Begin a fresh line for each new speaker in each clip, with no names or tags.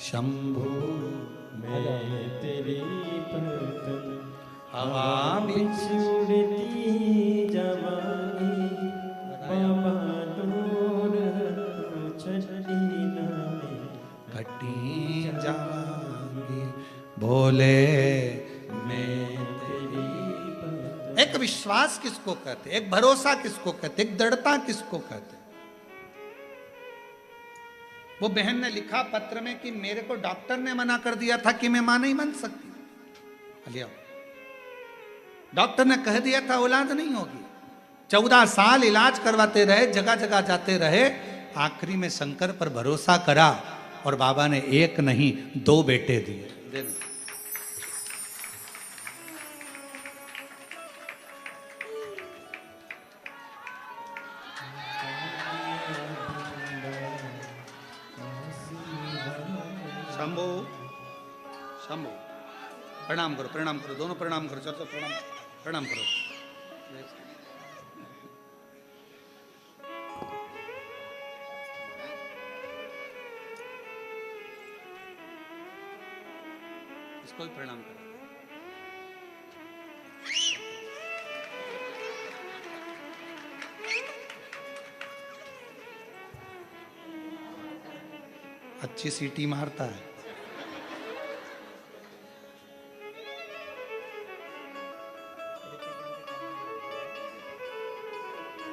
शंभो
मैं तेरी पतन
हवा
बिछुड़ती जवानी बाबा दूर छठी नामे
कटी जाऊंगी बोले मैं।
तेरी पतन।
एक विश्वास किसको कहते, एक भरोसा किसको कहते, एक दृढ़ता किसको कहते। वो बहन ने लिखा पत्र में कि मेरे को डॉक्टर ने मना कर दिया था कि मैं मां नहीं बन सकती। लिया डॉक्टर ने कह दिया था औलाद नहीं होगी। 14 साल इलाज करवाते रहे, जगह जगह जाते रहे, आखिरी में शंकर पर भरोसा करा और बाबा ने एक नहीं 2 बेटे दिए। शंभो शंभो प्रणाम करो, प्रणाम करो, दोनों प्रणाम करो, चलो प्रणाम प्रणाम करो। इसको भी प्रणाम करो। अच्छी सीटी मारता है।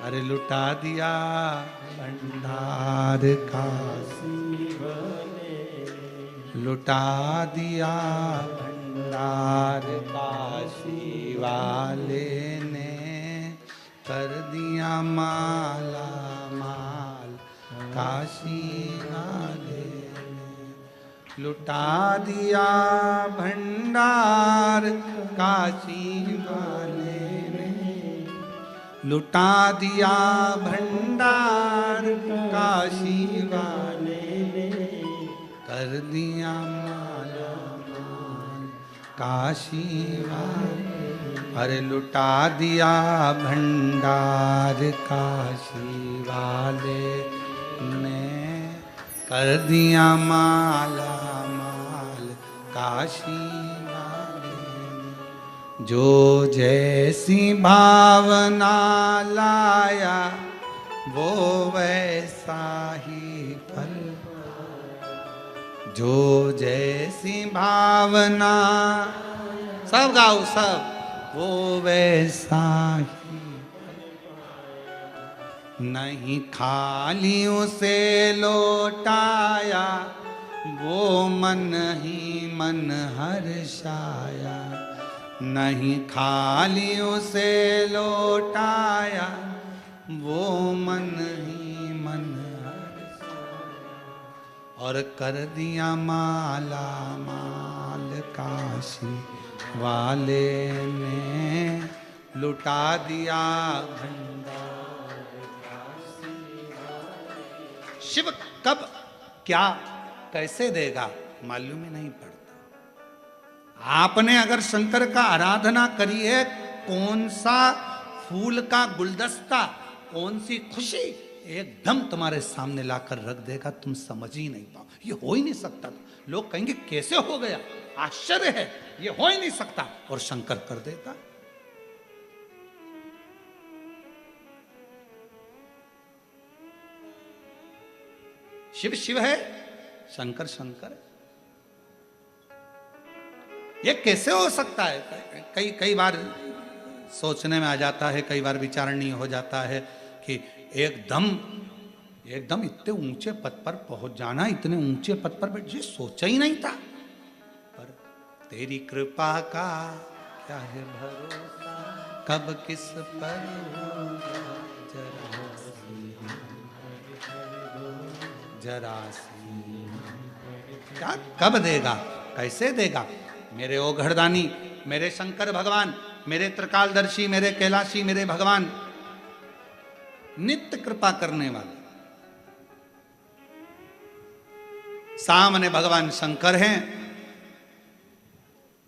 अरे लुटा दिया भंडार का, लुटा दिया भंडार काशी वाले ने, कर दिया माला माल काशी वाले ने, लुटा दिया भंडार काशी वाले ने, लुटा दिया भंडार काशी वाले ने, कर दिया माला माल काशी वाले। अरे लुटा दिया भंडार काशी वाले ने, कर दिया माला माल काशी वाले ने। जो जैसी भावना लाया वो वैसा ही फल, जो जैसी भावना, सब गाओ सब, वो वैसा ही नहीं खाली उसे लौटाया, वो मन ही मन हर्षाया, नहीं खाली उसे लौटाया, वो मन ही मन हर्षाया, और कर दिया माला माल काशी वाले ने, लुटा दिया भंडार काशी वाले। शिव कब क्या कैसे देगा मालूम ही नहीं पड़ता। आपने अगर शंकर का आराधना करी है, कौन सा फूल का गुलदस्ता, कौन सी खुशी एकदम तुम्हारे सामने लाकर रख देगा, तुम समझ ही नहीं पाओ। ये हो ही नहीं सकता। लोग कहेंगे कैसे हो गया, आश्चर्य है, ये हो ही नहीं सकता, और शंकर कर देता। शिव शिव है, शंकर शंकर है। ये कैसे हो सकता है? कई बार सोचने में आ जाता है, कई बार विचारणीय हो जाता है कि एकदम इतने ऊंचे पद पर पहुंच जाना, इतने ऊंचे पद पर बैठ, ये सोचा ही नहीं था। पर तेरी कृपा का क्या है भरोसा, कब किस पर जरा सी क्या कब देगा, कैसे देगा। मेरे ओ घरदानी, मेरे शंकर भगवान, मेरे त्रिकालदर्शी, मेरे कैलाशी, मेरे भगवान, नित्य कृपा करने वाले। सामने भगवान शंकर हैं,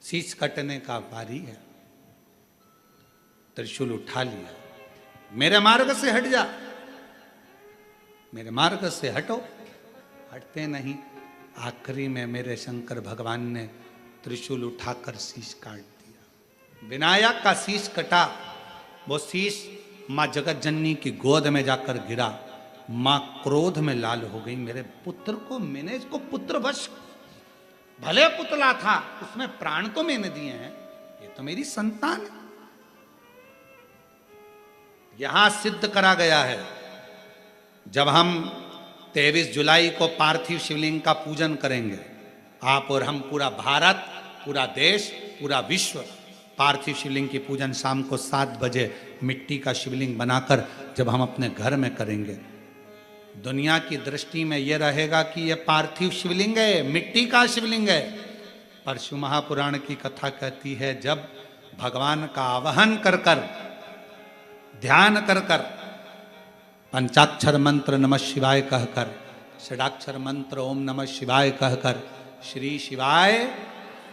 शीश कटने का बारी है, त्रिशूल उठा लिया, मेरे मार्ग से हट जा, मेरे मार्ग से हटो, हटते नहीं। आखिरी में मेरे शंकर भगवान ने त्रिशूल उठाकर शीश काट दिया। विनायक का शीश कटा, वो शीश माँ जगत जननी की गोद में जाकर गिरा। माँ क्रोध में लाल हो गई, मेरे पुत्र को मैंने इसको पुत्रवश, भले पुतला था उसमें प्राण तो मैंने दिए हैं, ये तो मेरी संतान है। यहां सिद्ध करा गया है, जब हम 23 जुलाई को पार्थिव शिवलिंग का पूजन करेंगे, आप और हम, पूरा भारत, पूरा देश, पूरा विश्व पार्थिव शिवलिंग की पूजन शाम को 7 बजे मिट्टी का शिवलिंग बनाकर जब हम अपने घर में करेंगे, दुनिया की दृष्टि में यह रहेगा कि यह पार्थिव शिवलिंग है, मिट्टी का शिवलिंग है। पर शिव महापुराण की कथा कहती है, जब भगवान का आवाहन कर कर, ध्यान कर कर, पंचाक्षर मंत्र नमः शिवाय कहकर, षडाक्षर मंत्र ओम नमः शिवाय कहकर, श्री शिवाय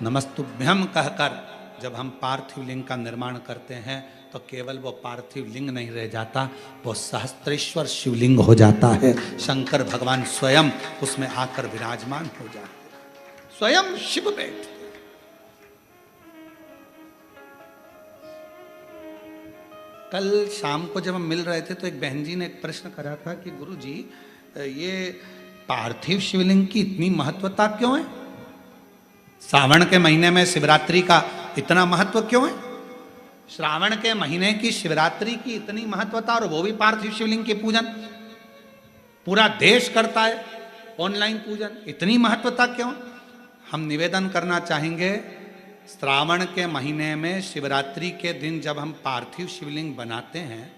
नमस्तुभ्यम कहकर जब हम पार्थिव लिंग का निर्माण करते हैं, तो केवल वो पार्थिव लिंग नहीं रह जाता, वो सहस्त्रेश्वर शिवलिंग हो जाता है। शंकर भगवान स्वयं उसमें आकर विराजमान हो जाते हैं, स्वयं शिव बैठ। कल शाम को जब हम मिल रहे थे तो एक बहन जी ने एक प्रश्न करा था कि गुरु जी, ये पार्थिव शिवलिंग की इतनी महत्वता क्यों है? श्रावण के महीने में शिवरात्रि का इतना महत्व क्यों है? श्रावण के महीने की शिवरात्रि की इतनी महत्वता, और वो भी पार्थिव शिवलिंग के पूजन पूरा देश करता है, ऑनलाइन पूजन, इतनी महत्वता क्यों? हम निवेदन करना चाहेंगे, श्रावण के महीने में शिवरात्रि के दिन जब हम पार्थिव शिवलिंग बनाते हैं,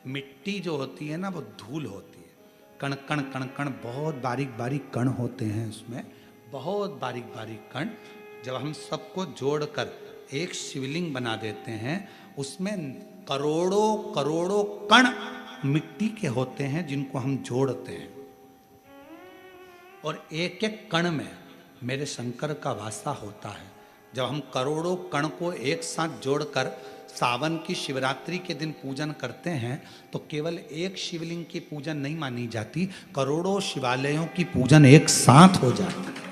मिट्टी जो होती है ना, वो धूल होती है, कण कण कण कण, बहुत बारीक बारीक कण होते हैं उसमें, बहुत बारीक बारीक कण। जब हम सबको जोड़कर एक शिवलिंग बना देते हैं, उसमें करोड़ों करोड़ों कण मिट्टी के होते हैं जिनको हम जोड़ते हैं, और एक एक कण में मेरे शंकर का वासा होता है। जब हम करोड़ों कण को एक साथ जोड़कर सावन की शिवरात्रि के दिन पूजन करते हैं, तो केवल एक शिवलिंग की पूजन नहीं मानी जाती, करोड़ों शिवालयों की पूजन एक साथ हो जाती है।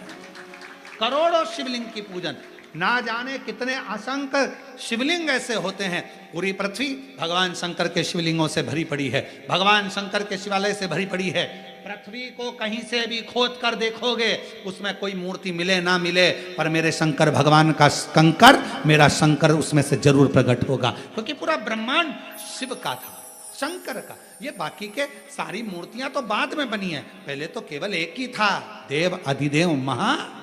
करोड़ों शिवलिंग की पूजन, ना जाने कितने असंख्य शिवलिंग ऐसे होते हैं। पूरी पृथ्वी भगवान शंकर के शिवलिंगों से भरी पड़ी है, भगवान शंकर के शिवालय से भरी पड़ी है। पृथ्वी को कहीं से भी खोद कर देखोगे, उसमें कोई मूर्ति मिले ना मिले, पर मेरे शंकर भगवान का कंकर, मेरा शंकर उसमें से जरूर प्रकट होगा, क्योंकि पूरा ब्रह्मांड शिव का था, शंकर का। ये बाकी के सारी मूर्तियां तो बाद में बनी है, पहले तो केवल एक ही था, देव अधिदेव महादेव।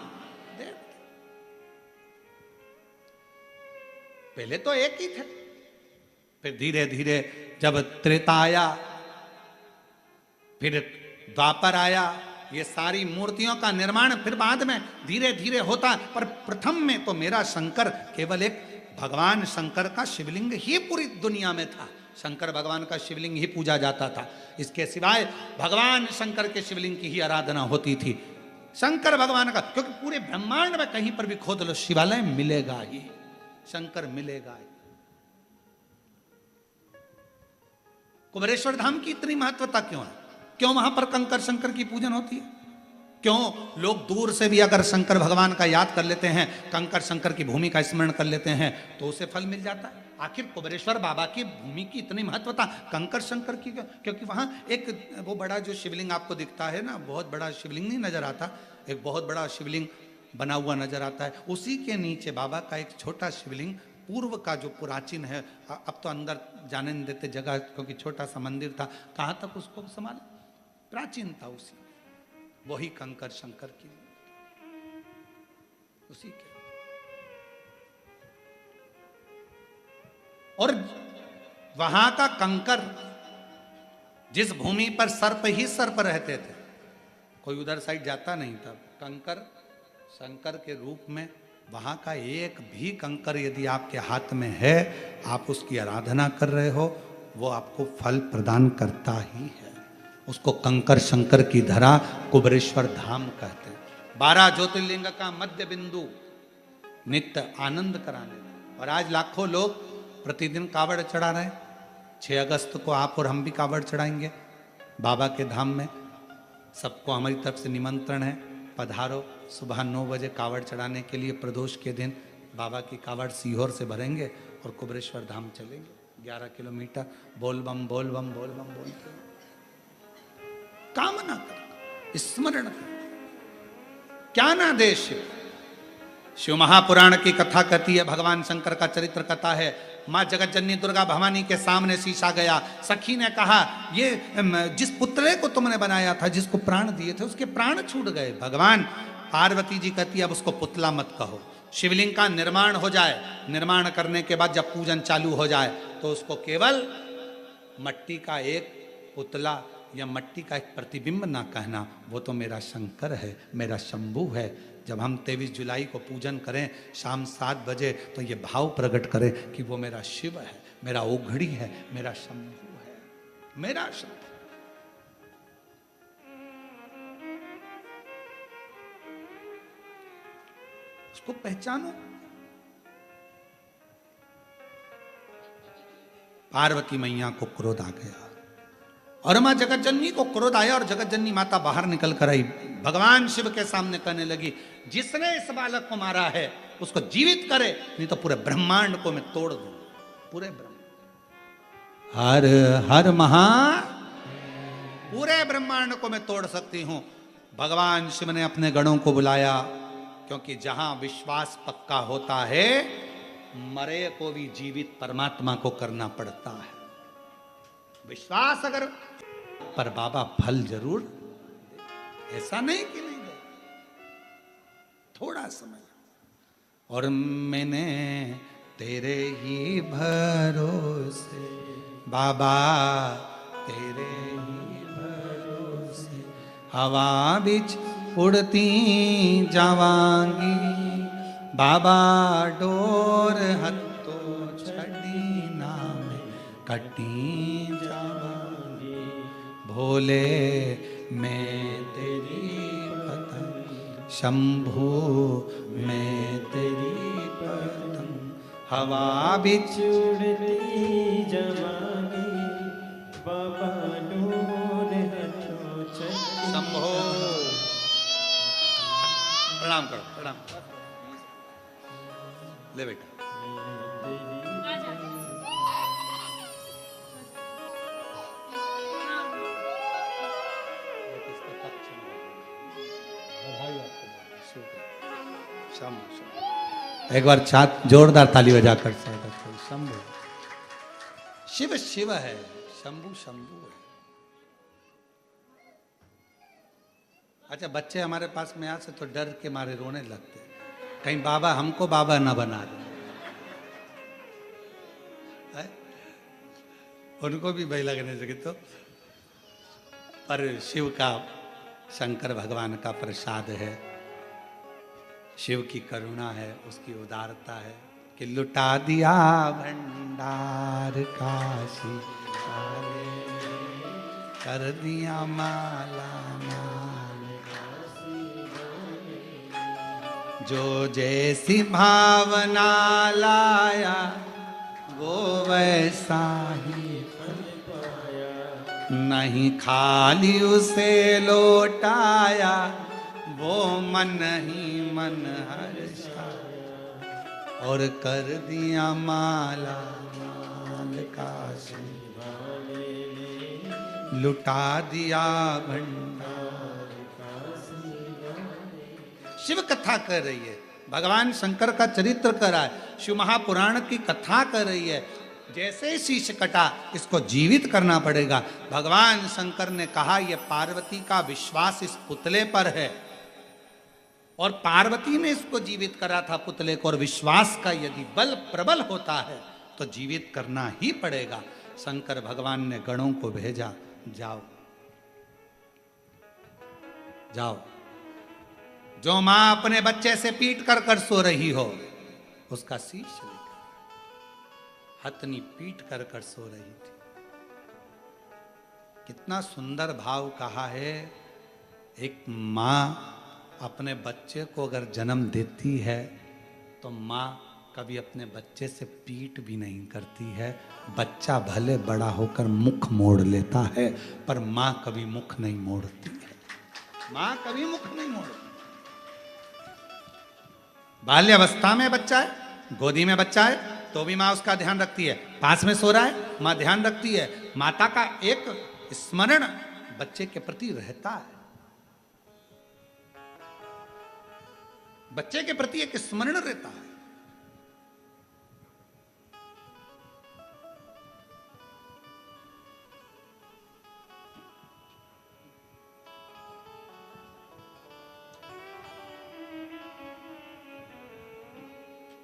पहले तो एक ही थे, फिर धीरे धीरे जब त्रेता आया, फिर द्वापर आया, ये सारी मूर्तियों का निर्माण फिर बाद में धीरे धीरे होता, पर प्रथम में तो मेरा शंकर केवल एक भगवान शंकर का शिवलिंग ही पूरी दुनिया में था। शंकर भगवान का शिवलिंग ही पूजा जाता था, इसके सिवाय भगवान शंकर के शिवलिंग की ही आराधना होती थी। शंकर भगवान का, क्योंकि पूरे ब्रह्मांड में कहीं पर भी खोद लो, शिवालय मिलेगा ही, शंकर मिलेगा ही। कुबेरेश्वर धाम की इतनी महत्वता क्यों है? क्यों वहां पर कंकर शंकर की पूजन होती है? क्यों लोग दूर से भी अगर शंकर भगवान का याद कर लेते हैं, कंकर शंकर की भूमि का स्मरण कर लेते हैं, तो उसे फल मिल जाता है? आखिर कुबेरेश्वर बाबा की भूमि की इतनी महत्वता कंकर शंकर की क्यों? क्योंकि वहां एक वो बड़ा जो शिवलिंग आपको दिखता है ना, बहुत बड़ा शिवलिंग नहीं नजर आता, एक बहुत बड़ा शिवलिंग बना हुआ नजर आता है, उसी के नीचे बाबा का एक छोटा शिवलिंग पूर्व का जो प्राचीन है, अब तो अंदर जाने नहीं देते जगह, क्योंकि छोटा सा मंदिर था, कहाँ तक उसको संभाले, प्राचीन था उसी, वही कंकर शंकर की उसी के। और वहां का कंकर, जिस भूमि पर सर्प ही सर्प रहते थे, कोई उधर साइड जाता नहीं था, कंकर शंकर के रूप में वहां का एक भी कंकर यदि आपके हाथ में है, आप उसकी आराधना कर रहे हो, वो आपको फल प्रदान करता ही है। उसको कंकर शंकर की धरा कुबेरेश्वर धाम कहते हैं। 12 ज्योतिर्लिंग का मध्य बिंदु, नित्य आनंद कराने। और आज लाखों लोग प्रतिदिन कावड़ चढ़ा रहे हैं। 6 अगस्त को आप और हम भी कावड़ चढ़ाएंगे बाबा के धाम में, सबको हमारी तरफ से निमंत्रण है। पधारो। सुबह 9 बजे कावड़ चढ़ाने के लिए प्रदोष के दिन बाबा की कावड़ सीहोर से भरेंगे और कुबरेश्वर धाम चलेंगे 11 किलोमीटर। बोल बम बोल बम बोल बम बोलते कामना कर, स्मरण कर, क्या ना दे शिव। शिव महापुराण की कथा कहती है, भगवान शंकर का चरित्र कथा है। माँ जगत जननी दुर्गा भवानी के सामने शीशा गया। सखी ने कहा, ये जिस पुतले को तुमने बनाया था, जिसको प्राण दिए थे, उसके प्राण छूट गए। भगवान पार्वती जी कहती है, अब उसको पुतला मत कहो। शिवलिंग का निर्माण हो जाए, निर्माण करने के बाद जब पूजन चालू हो जाए तो उसको केवल मट्टी का एक पुतला या मट्टी का एक प्रतिबिंब ना कहना, वो तो मेरा शंकर है, मेरा शंभू है। जब हम 23 जुलाई को पूजन करें शाम 7 बजे तो ये भाव प्रकट करें कि वो मेरा शिव है, मेरा ओघड़ी है, मेरा शंभू है, मेरा शंभू। उसको पहचानो। पार्वती मैया को क्रोध आ गया और मां जगत जननी को क्रोध आया और जगत जननी माता बाहर निकल कर आई। भगवान शिव के सामने कहने लगी, जिसने इस बालक को मारा है उसको जीवित करे, नहीं तो पूरे ब्रह्मांड को मैं तोड़ दूं। पूरे ब्रह्मांड, हर हर महा, पूरे ब्रह्मांड को मैं तोड़ सकती हूं। भगवान शिव ने अपने गणों को बुलाया, क्योंकि जहां विश्वास पक्का होता है मरे को भी जीवित परमात्मा को करना पड़ता है। विश्वास अगर, पर बाबा फल जरूर, ऐसा नहीं कि नहीं दे, थोड़ा समय। और मैंने तेरे ही भरोसे बाबा, तेरे ही भरोसे हवा बिच उड़ती जावांगी। बाबा डोर हत्तो छड़ी नाम कटी जावांगी। भोले मैं तेरी पतंग, शंभू मैं तेरी पतंग, हवा बिच
उड़ती जावांगी। बाबा डोर हत्तो छड़ी।
शंभो, प्रणाम करो, प्रणाम। ले बेटा, एक बार छात जोरदार ताली बजाकर शंभु। शिव शिव है, शंभु शंभु है। अच्छा, बच्चे हमारे पास में आते तो डर के मारे रोने लगते, कहीं बाबा हमको बाबा ना बना दे। उनको भी भय लगने लगे तो, पर शिव का, शंकर भगवान का प्रसाद है, शिव की करुणा है, उसकी उदारता है कि लुटा दिया भंडार काशी वाले, कर दिया माला माल। जो जैसी भावना लाया वो वैसा ही फल पाया। नहीं खाली उसे लौटाया, वो मन ही मन हर्षाया। और कर दिया माला माल काशी वाले, लुटा दिया भंडार काशी वाले। शिव कथा कर रही है, भगवान शंकर का चरित्र कर रहा है, शिव महापुराण की कथा कर रही है। जैसे शीश कटा, इसको जीवित करना पड़ेगा। भगवान शंकर ने कहा, यह पार्वती का विश्वास इस पुतले पर है, और पार्वती ने इसको जीवित करा था पुतले को, और विश्वास का यदि बल प्रबल होता है तो जीवित करना ही पड़ेगा। शंकर भगवान ने गणों को भेजा, जाओ जाओ, जो मां अपने बच्चे से पीट कर कर सो रही हो उसका शीश लेकर। हथनी पीट कर कर सो रही थी। कितना सुंदर भाव कहा है। एक मां अपने बच्चे को अगर जन्म देती है तो मां कभी अपने बच्चे से पीट भी नहीं करती है। बच्चा भले बड़ा होकर मुख मोड़ लेता है, पर मां कभी मुख नहीं मोड़ती है। मां कभी मुख नहीं मोड़ती। बाल्यावस्था में बच्चा है, गोदी में बच्चा है, तो भी माँ उसका ध्यान रखती है। पास में सो रहा है, माँ ध्यान रखती है। माता का एक स्मरण बच्चे के प्रति रहता है। बच्चे के प्रति एक स्मरण रहता है।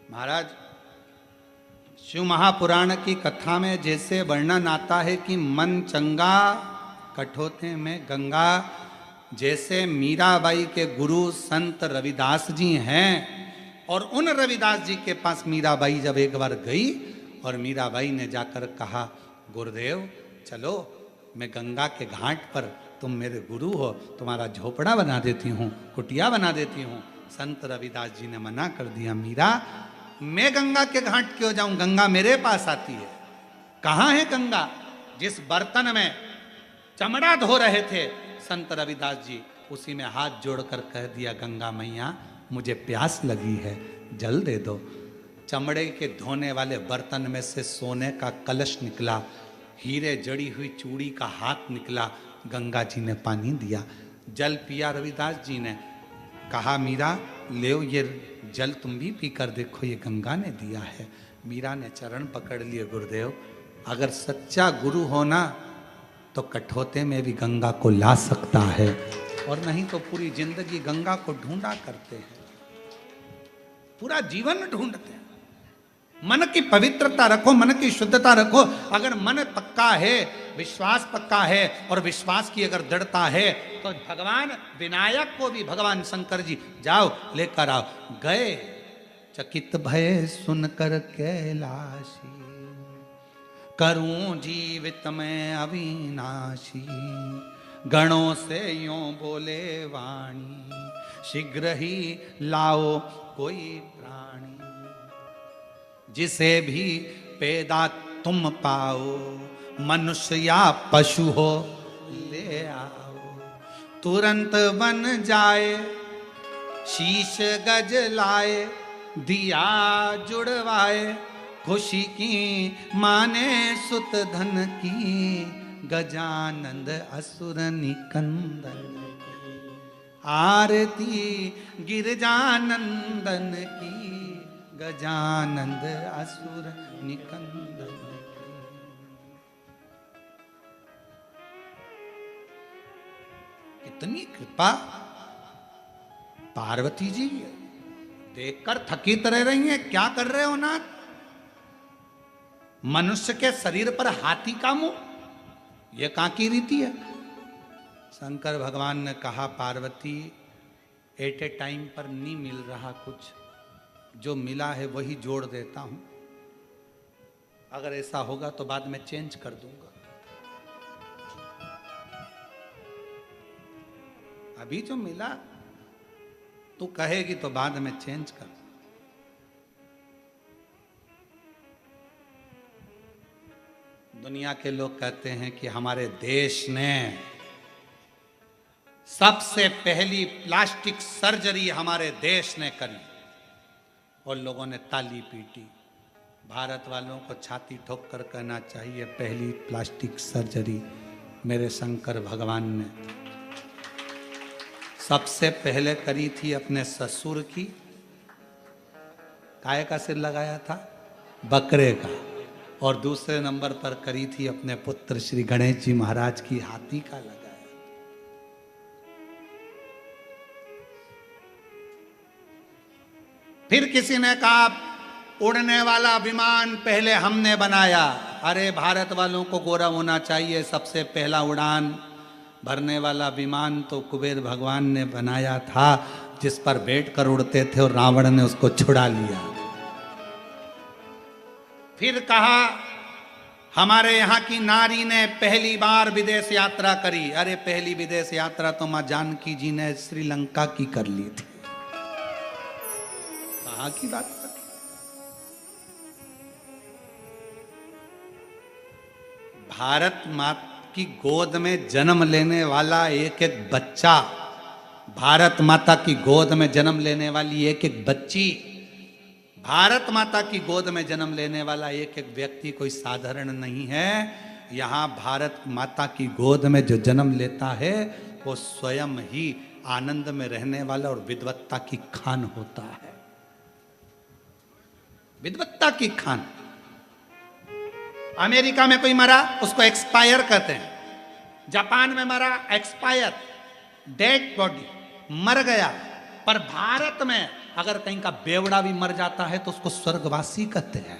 महाराज, शिव महापुराण की कथा में जैसे वर्णन आता है कि मन चंगा कठोते में गंगा, जैसे मीराबाई के गुरु संत रविदास जी हैं, और उन रविदास जी के पास मीराबाई जब एक बार गई और मीराबाई ने जाकर कहा, गुरुदेव चलो, मैं गंगा के घाट पर, तुम मेरे गुरु हो, तुम्हारा झोपड़ा बना देती हूँ, कुटिया बना देती हूँ। संत रविदास जी ने मना कर दिया, मीरा मैं गंगा के घाट क्यों जाऊं, गंगा मेरे पास आती है। कहाँ है गंगा? जिस बर्तन में चमड़ा धो रहे थे संत रविदास जी, उसी में हाथ जोड़कर कह दिया, गंगा मैया मुझे प्यास लगी है, जल दे दो। चमड़े के धोने वाले बर्तन में से सोने का कलश निकला, हीरे जड़ी हुई चूड़ी का हाथ निकला, गंगा जी ने पानी दिया, जल पिया। रविदास जी ने कहा, मीरा ले ये जल तुम भी पी कर देखो, ये गंगा ने दिया है। मीरा ने चरण पकड़ लिए, गुरुदेव अगर सच्चा गुरु होना तो कठोते में भी गंगा को ला सकता है, और नहीं तो पूरी जिंदगी गंगा को ढूंढा करते हैं, पूरा जीवन ढूंढते हैं। मन की पवित्रता रखो, मन की शुद्धता रखो। अगर मन पक्का है, विश्वास पक्का है, और विश्वास की अगर दृढ़ता है, तो भगवान विनायक को भी भगवान शंकर जी जाओ लेकर आओ। गए चकित भय सुनकर कैलाशी, करूं जीवित में अविनाशी। गणों से यूं बोले वाणी, शीघ्र ही लाओ कोई प्राणी। जिसे भी पैदा तुम पाओ, मनुष्य या पशु हो ले आओ। तुरंत बन जाए शीश गज लाए, दिया जुड़वाए खुशी की माने सुत धन की। गजानंद असुर निकंदन की, आरती गिरजानंदन की। गजानंद असुर निकंदन की। कितनी कृपा! पार्वती जी देखकर थकित रह रही हैं। क्या कर रहे हो नाथ? मनुष्य के शरीर पर हाथी का मुंह, यह कहां की रीति है? शंकर भगवान ने कहा, पार्वती एट ए टाइम पर नहीं मिल रहा कुछ, जो मिला है वही जोड़ देता हूं। अगर ऐसा होगा तो बाद में चेंज कर दूंगा। अभी जो मिला तू कहेगी तो बाद में चेंज कर। दुनिया के लोग कहते हैं कि हमारे देश ने सबसे पहली प्लास्टिक सर्जरी हमारे देश ने करी, और लोगों ने ताली पीटी। भारत वालों को छाती ठोक कर कहना चाहिए, पहली प्लास्टिक सर्जरी मेरे शंकर भगवान ने सबसे पहले करी थी अपने ससुर की। काय का सिर लगाया था? बकरे का। और दूसरे नंबर पर करी थी अपने पुत्र श्री गणेश जी महाराज की, हाथी का लगाया। फिर किसी ने कहा उड़ने वाला विमान पहले हमने बनाया। अरे भारत वालों को गोरा होना चाहिए, सबसे पहला उड़ान भरने वाला विमान तो कुबेर भगवान ने बनाया था, जिस पर बैठकर उड़ते थे, और रावण ने उसको छुड़ा लिया। फिर कहा हमारे यहाँ की नारी ने पहली बार विदेश यात्रा करी। अरे पहली विदेश यात्रा तो मां जानकी जी ने श्रीलंका की कर ली थी। कहाँ की बात कर? भारत माता की गोद में जन्म लेने वाला एक एक बच्चा भारत माता की गोद में जन्म लेने वाली एक एक बच्ची, भारत माता की गोद में जन्म लेने वाला एक एक व्यक्ति कोई साधारण नहीं है। यहाँ भारत माता की गोद में जो जन्म लेता है वो स्वयं ही आनंद में रहने वाला और विद्वत्ता की खान होता है। विद्वत्ता की खान। अमेरिका में कोई मरा उसको एक्सपायर कहते हैं, जापान में मरा एक्सपायर, डेड बॉडी, मर गया। पर भारत में अगर कहीं का बेवड़ा भी मर जाता है तो उसको स्वर्गवासी कहते हैं।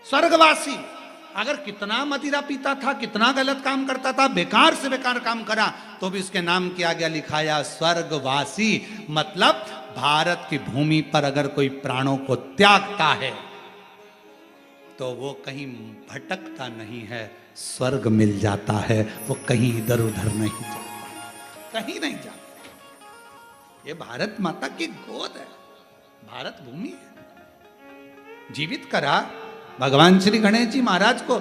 स्वर्गवासी। अगर कितना मदिरा पीता था, कितना गलत काम करता था, बेकार से बेकार काम करा, तो भी उसके नाम किया गया, लिखाया स्वर्गवासी। मतलब भारत की भूमि पर अगर कोई प्राणों को त्यागता है तो वो कहीं भटकता नहीं है, स्वर्ग मिल जाता है। वो कहीं इधर उधर नहीं जाता, कहीं नहीं जाता। ये भारत माता की गोद है, भारत भूमि है। जीवित करा भगवान श्री गणेश जी महाराज को।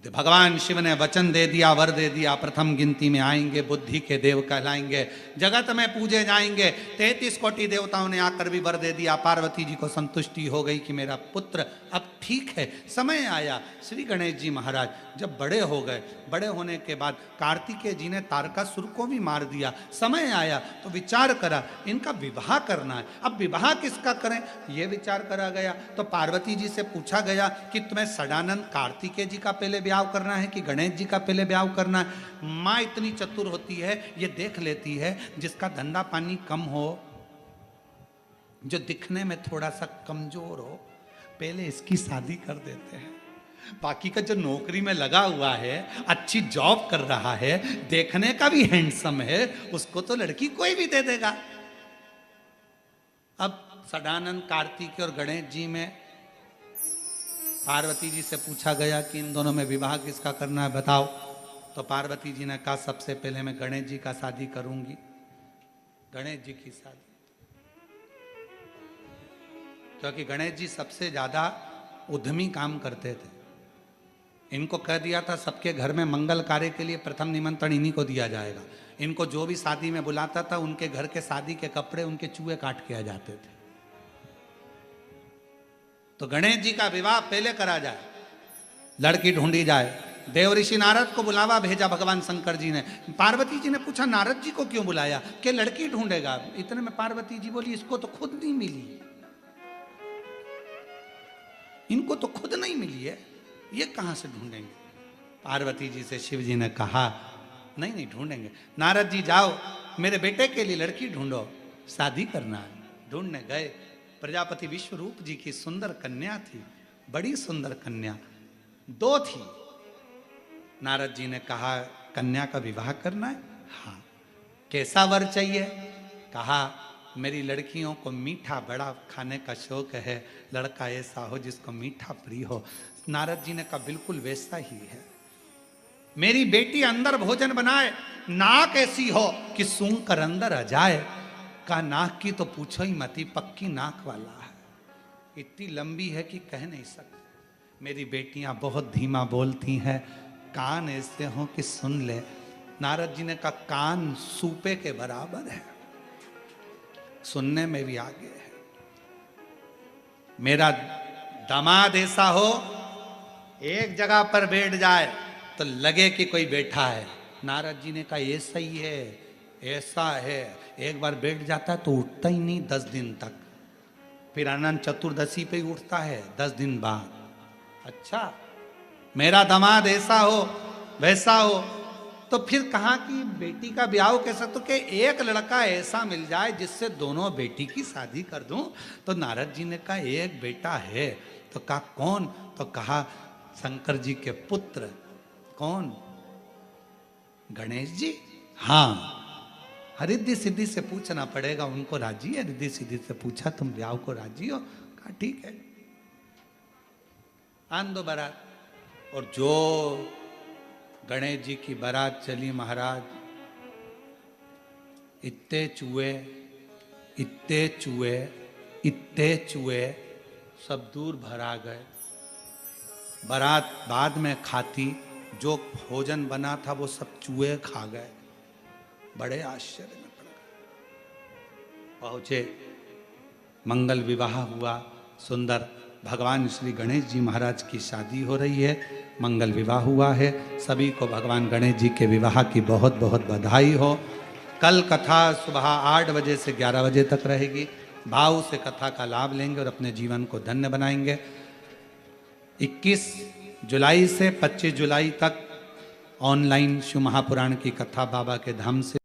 भगवान शिव ने वचन दे दिया, वर दे दिया, प्रथम गिनती में आएंगे, बुद्धि के देव कहलाएंगे, जगत में पूजे जाएंगे। 33 कोटि देवताओं ने आकर भी वर दे दिया। पार्वती जी को संतुष्टि हो गई कि मेरा पुत्र अब ठीक है। समय आया, श्री गणेश जी महाराज जब बड़े हो गए, बड़े होने के बाद कार्तिकेय जी ने तारकासुर को भी मार दिया। समय आया तो विचार करा इनका विवाह करना है। अब विवाह किसका करें, यह विचार करा गया। तो पार्वती जी से पूछा गया कि तुम्हें सदानंद कार्तिकेय जी का पहले ब्याह करना है कि गणेश जी का पहले ब्याह करना है। माँ इतनी चतुर होती है, ये देख लेती है जिसका धंधा पानी कम हो, जो दिखने में थोड़ा सा कमजोर हो, पहले इसकी शादी कर देते हैं। बाकी का जो नौकरी में लगा हुआ है, अच्छी जॉब कर रहा है, देखने का भी हैंडसम है, उसको तो लड़की कोई भी दे देगा। अब सदानंद कार्तिक और गणेश जी में पार्वती जी से पूछा गया कि इन दोनों में विवाह किसका करना है, बताओ। तो पार्वती जी ने कहा सबसे पहले मैं गणेश जी का शादी करूंगी, गणेश जी की शादी। क्योंकि गणेश जी सबसे ज्यादा उद्यमी काम करते थे। इनको कह दिया था सबके घर में मंगल कार्य के लिए प्रथम निमंत्रण इन्हीं को दिया जाएगा। इनको जो भी शादी में बुलाता था उनके घर के शादी के कपड़े उनके चूहे काट के आ जाते थे। तो गणेश जी का विवाह पहले करा जाए, लड़की ढूंढी जाए। देव ऋषि नारद को बुलावा भेजा भगवान शंकर जी ने। पार्वती जी ने पूछा नारद जी को क्यों बुलाया, कि लड़की ढूंढेगा। इतने में पार्वती जी बोली इसको तो खुद नहीं मिली, इनको तो खुद नहीं मिली है, ये कहां से ढूंढेंगे। पार्वती जी से शिव जी ने कहा नहीं नहीं ढूंढेंगे। नारद जी जाओ मेरे बेटे के लिए लड़की ढूंढो, शादी करना है। ढूंढने गए, प्रजापति विश्वरूप जी की सुंदर कन्या थी, बड़ी सुंदर कन्या, 2 थी। नारद जी ने कहा कन्या का विवाह करना है, हाँ। कैसा वर चाहिए, कहा मेरी लड़कियों को मीठा बड़ा खाने का शौक है, लड़का ऐसा हो जिसको मीठा प्रिय हो। नारद जी ने कहा बिल्कुल वैसा ही है। मेरी बेटी अंदर भोजन बनाए, नाक ऐसी हो कि सूंघ कर अंदर आ जाए। का नाक की तो पूछो ही मती, पक्की नाक वाला है, इतनी लंबी है कि कह नहीं सकते। मेरी बेटियां बहुत धीमा बोलती हैं, कान ऐसे हो कि सुन ले। नारद जी ने कहा कान सूपे के बराबर है, सुनने में भी आगे है। मेरा दामाद ऐसा हो एक जगह पर बैठ जाए तो लगे कि कोई बैठा है। नारद जी ने कहा ऐसा ही है, ऐसा है। एक बार बैठ जाता है तो उठता ही नहीं 10 दिन तक, फिर अनंत चतुर्दशी पे ही उठता है 10 दिन बाद। अच्छा मेरा दामाद ऐसा हो वैसा हो, तो फिर कहा कि बेटी का ब्याह कैसा, तो कि एक लड़का ऐसा मिल जाए जिससे दोनों बेटी की शादी कर दूं। तो नारद जी ने कहा एक बेटा है। तो कहा कौन, तो कहा शंकर जी के पुत्र। कौन, गणेश जी। हाँ, रिद्धि सिद्धि से पूछना पड़ेगा, उनको राजी है। रिद्धि सिद्धि से पूछा तुम ब्याह को राजी हो, कहा ठीक है। आन दो बारात। और जो गणेश जी की बारात चली महाराज, इतने चूहे इतने चूहे इतने चूहे सब दूर भरा गए। बारात बाद में खाती, जो भोजन बना था वो सब चूहे खा गए। बड़े आश्चर्य में पड़ गए। पहुंचे, मंगल विवाह हुआ, सुंदर। भगवान श्री गणेश जी महाराज की शादी हो रही है, मंगल विवाह हुआ है। सभी को भगवान गणेश जी के विवाह की बहुत बहुत बधाई हो। कल कथा सुबह 8 बजे से 11 बजे तक रहेगी। भाव से कथा का लाभ लेंगे और अपने जीवन को धन्य बनाएंगे। 21 जुलाई से 25 जुलाई तक ऑनलाइन शिव महापुराण की कथा बाबा के धाम से